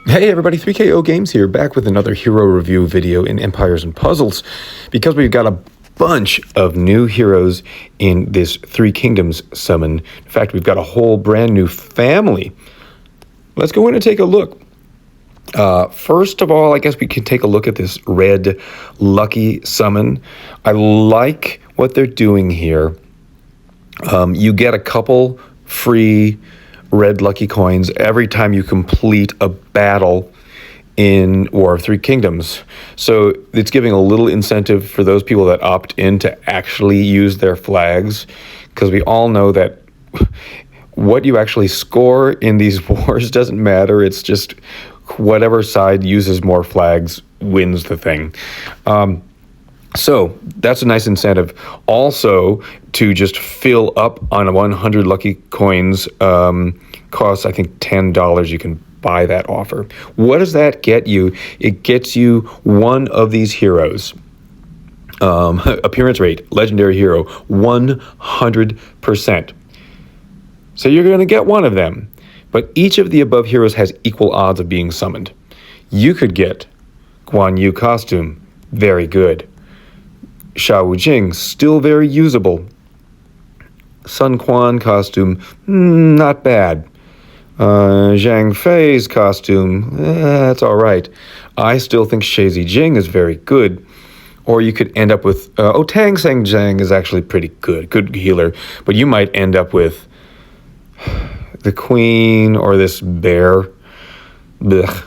Hey everybody, 3KO Games here, back with another hero review video in Empires and Puzzles, because we've got a bunch of new heroes in this Three Kingdoms summon. In fact, we've got a whole brand new family. Let's go in and take a look. First of all, I guess we can take a look at this red lucky summon. I like what they're doing here. You get a couple free red lucky coins every time you complete a battle in War of Three Kingdoms. So it's giving a little incentive for those people that opt in to actually use their flags, because we all know that what you actually score in these wars doesn't matter. It's just whatever side uses more flags wins the thing. So that's a nice incentive. Also, to just fill up on 100 lucky coins costs, I think, $10. You can buy that offer. What does that get you? It gets you one of these heroes. Appearance rate, legendary hero, 100%. So you're going to get one of them. But each of the above heroes has equal odds of being summoned. You could get Guan Yu costume, very good. Xiao Jing, still very usable. Sun Quan costume, not bad. Zhang Fei's costume, that's all right. I still think Shazi Jing is very good. Or you could end up with, Tang Seng Zhang is actually pretty good healer. But you might end up with the Queen or this bear. Blech.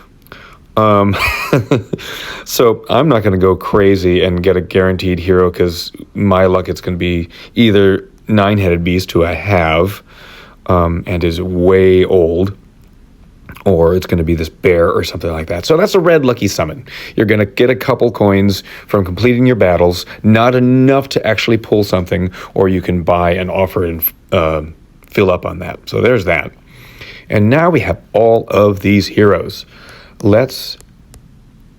So I'm not going to go crazy and get a guaranteed hero, because my luck, it's going to be either Nine-Headed Beast, who I have and is way old, or it's going to be this bear or something like that. So that's a red lucky summon. You're going to get a couple coins from completing your battles, not enough to actually pull something, or you can buy an offer and fill up on that. So there's that. And now we have all of these heroes. Let's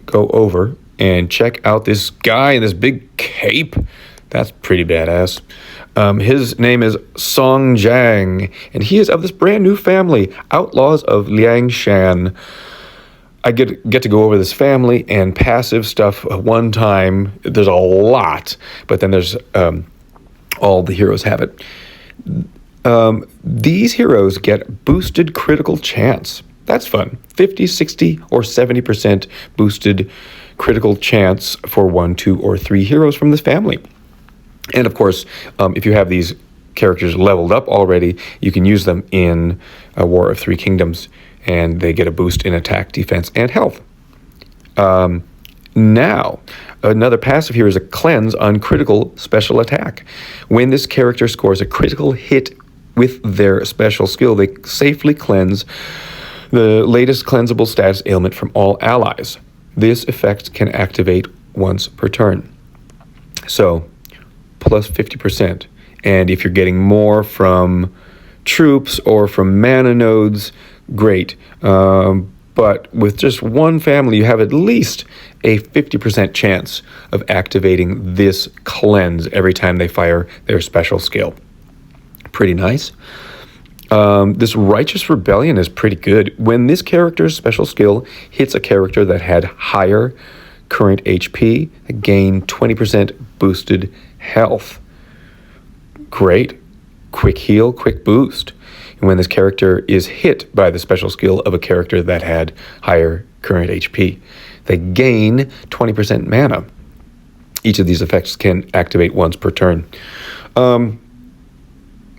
go over and check out this guy in this big cape. That's pretty badass. His name is Song Jiang, and he is of this brand new family, Outlaws of Liangshan. I get to go over this family and passive stuff one time. There's a lot, but then there's all the heroes have it. These heroes get boosted critical chance. That's fun. 50, 60, or 70% boosted critical chance for 1, 2, or 3 heroes from this family. And of course, if you have these characters leveled up already, you can use them in a War of Three Kingdoms, and they get a boost in attack, defense, and health. Now, another passive here is a cleanse on critical special attack. When this character scores a critical hit with their special skill, they safely cleanse the latest cleansable status ailment from all allies. This effect can activate once per turn. So, plus 50%. And if you're getting more from troops or from mana nodes, great. But with just one family, you have at least a 50% chance of activating this cleanse every time they fire their special skill. Pretty nice. This Righteous Rebellion is pretty good. When this character's special skill hits a character that had higher current HP, they gain 20% boosted health. Great. Quick heal, quick boost. And when this character is hit by the special skill of a character that had higher current HP, they gain 20% mana. Each of these effects can activate once per turn.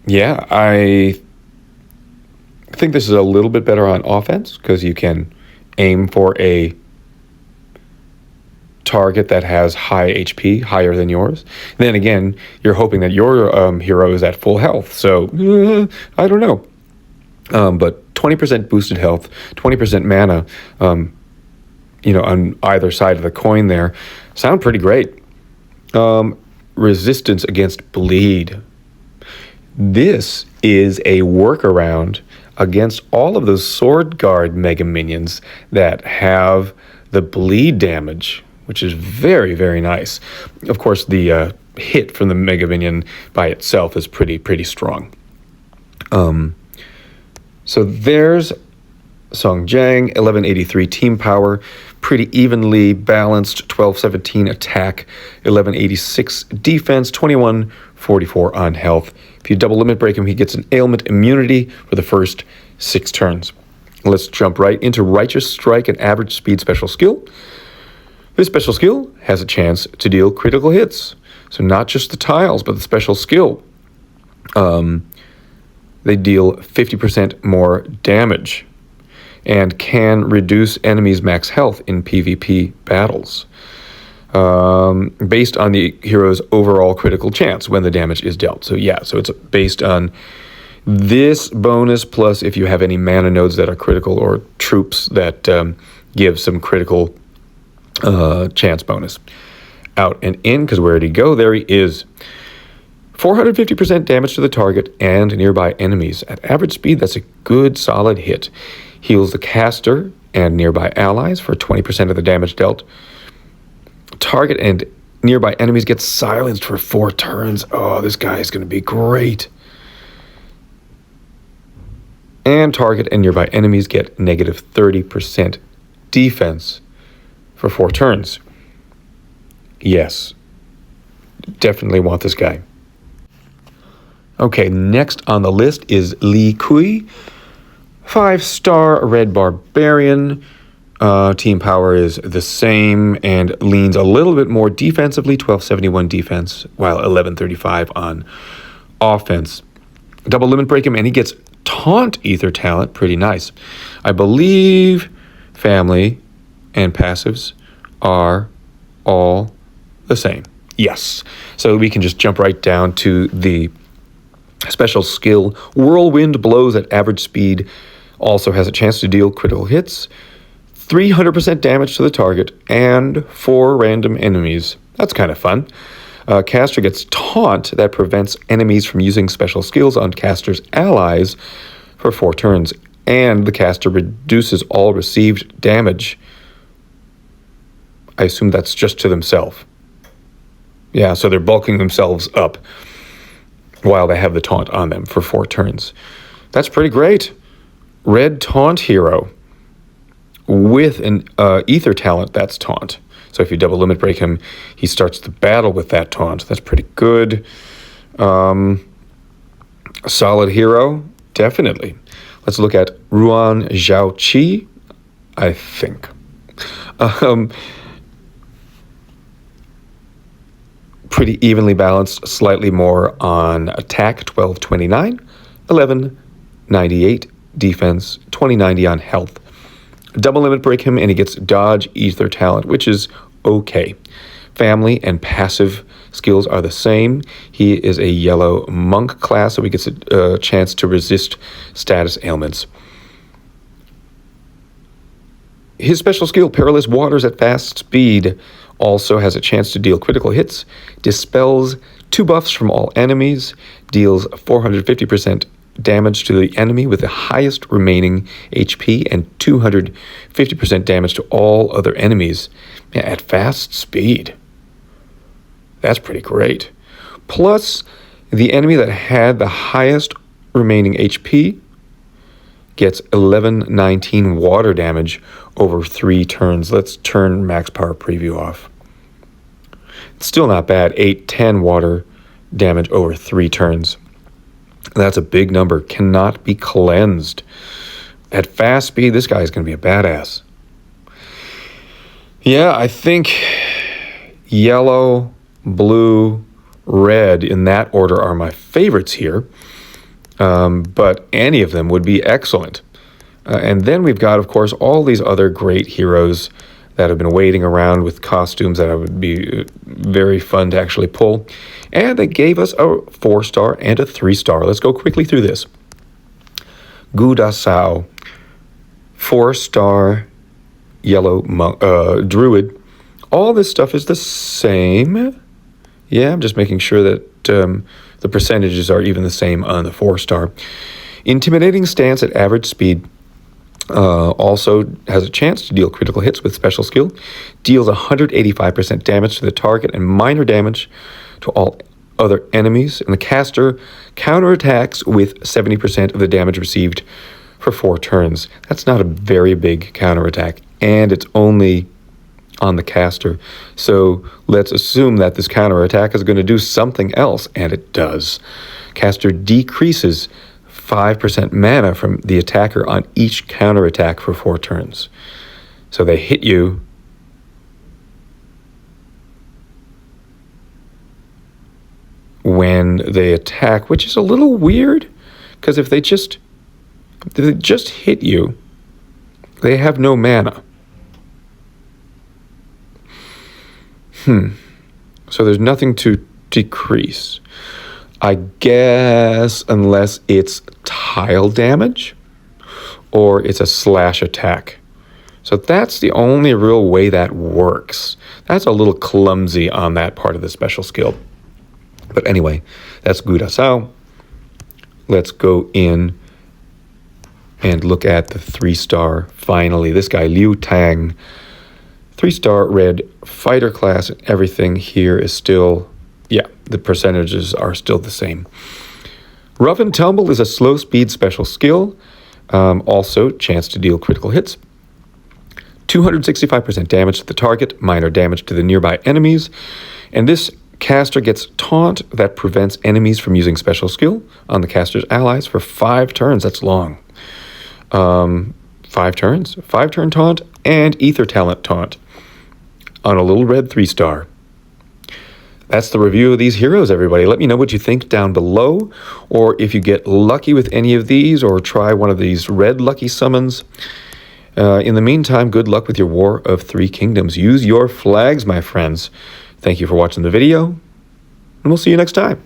Yeah, I think this is a little bit better on offense, because you can aim for a target that has high HP, higher than yours. Then again, you're hoping that your hero is at full health. So, I don't know. But 20% boosted health, 20% mana, on either side of the coin there, sound pretty great. Resistance against bleed. This is a workaround against all of those Sword Guard Mega Minions that have the bleed damage, which is very, very nice. Of course, the hit from the Mega Minion by itself is pretty strong. So there's Song Jiang, 1183 team power, pretty evenly balanced, 1217 attack, 1186 defense, 2144 on health. If you double limit break him, he gets an ailment immunity for the first 6 turns. Let's jump right into Righteous Strike, an average speed special skill. This special skill has a chance to deal critical hits. So not just the tiles, but the special skill. They deal 50% more damage and can reduce enemies' max health in PvP battles based on the hero's overall critical chance when the damage is dealt. So yeah, so it's based on this bonus plus if you have any mana nodes that are critical or troops that give some critical chance bonus. Out and in, because where did he go? There he is. 450% damage to the target and nearby enemies. At average speed, that's a good solid hit. Heals the caster and nearby allies for 20% of the damage dealt. Target and nearby enemies get silenced for 4 turns. Oh, this guy is going to be great. And target and nearby enemies get negative 30% defense for 4 turns. Yes, definitely want this guy. Okay, next on the list is Li Kui, 5-star red barbarian. Team power is the same and leans a little bit more defensively, 1271 defense, while 1135 on offense. Double limit break him and he gets taunt ether talent, pretty nice. I believe family and passives are all the same. Yes, so we can just jump right down to the special skill. Whirlwind blows at average speed also has a chance to deal critical hits, 300% damage to the target, and 4 random enemies. That's kind of fun. Caster gets taunt that prevents enemies from using special skills on caster's allies for 4 turns, and the caster reduces all received damage. I assume that's just to themselves. Yeah, so they're bulking themselves up while they have the taunt on them for 4 turns. That's pretty great. Red taunt hero with an ether talent that's taunt. So if you double limit break him, he starts the battle with that taunt. That's pretty good. A solid hero, definitely. Let's look at Ruan Xiaoqi, I think. Pretty evenly balanced, slightly more on attack, 1229, 1198 defense, 2090 on health. Double limit break him and he gets dodge ether talent, which is okay. Family and passive skills are the same. He is a yellow monk class, so he gets a chance to resist status ailments. His special skill, Perilous Waters at fast speed, also has a chance to deal critical hits, dispels 2 buffs from all enemies, deals 450% damage to the enemy with the highest remaining HP, and 250% damage to all other enemies at fast speed. That's pretty great. Plus, the enemy that had the highest remaining HP gets 1119 water damage over 3 turns. Let's turn max power preview off. It's still not bad. 810 water damage over 3 turns. That's a big number. Cannot be cleansed. At fast speed, this guy is going to be a badass. Yeah, I think yellow, blue, red in that order are my favorites here. But any of them would be excellent. And then we've got, of course, all these other great heroes that have been waiting around with costumes that would be very fun to actually pull. And they gave us a 4-star and a 3-star. Let's go quickly through this. Gudasao, 4-star yellow monk, druid. All this stuff is the same. Yeah, I'm just making sure that the percentages are even the same on the 4-star. Intimidating stance at average speed also has a chance to deal critical hits with special skill. Deals 185% damage to the target and minor damage to all other enemies. And the caster counterattacks with 70% of the damage received for 4 turns. That's not a very big counterattack, and it's only on the caster. So let's assume that this counterattack is going to do something else, and it does. Caster decreases 5% mana from the attacker on each counterattack for 4 turns. So they hit you. When they attack, which is a little weird, because if they just hit you, they have no mana. So there's nothing to decrease. I guess unless it's tile damage or it's a slash attack. So that's the only real way that works. That's a little clumsy on that part of the special skill. But anyway, that's Gurasao. Let's go in and look at the 3-star finally. This guy, Liu Tang, 3-star red fighter class. Everything here is still, the percentages are still the same. Rough and Tumble is a slow speed special skill. Also, chance to deal critical hits. 265% damage to the target, minor damage to the nearby enemies. And this caster gets taunt that prevents enemies from using special skill on the caster's allies for 5 turns. That's long. 5 turns. 5-turn taunt and ether talent taunt on a little red 3-star. That's the review of these heroes, everybody. Let me know what you think down below, or if you get lucky with any of these, or try one of these red lucky summons. In the meantime, good luck with your War of 3 Kingdoms. Use your flags, my friends. Thank you for watching the video, and we'll see you next time.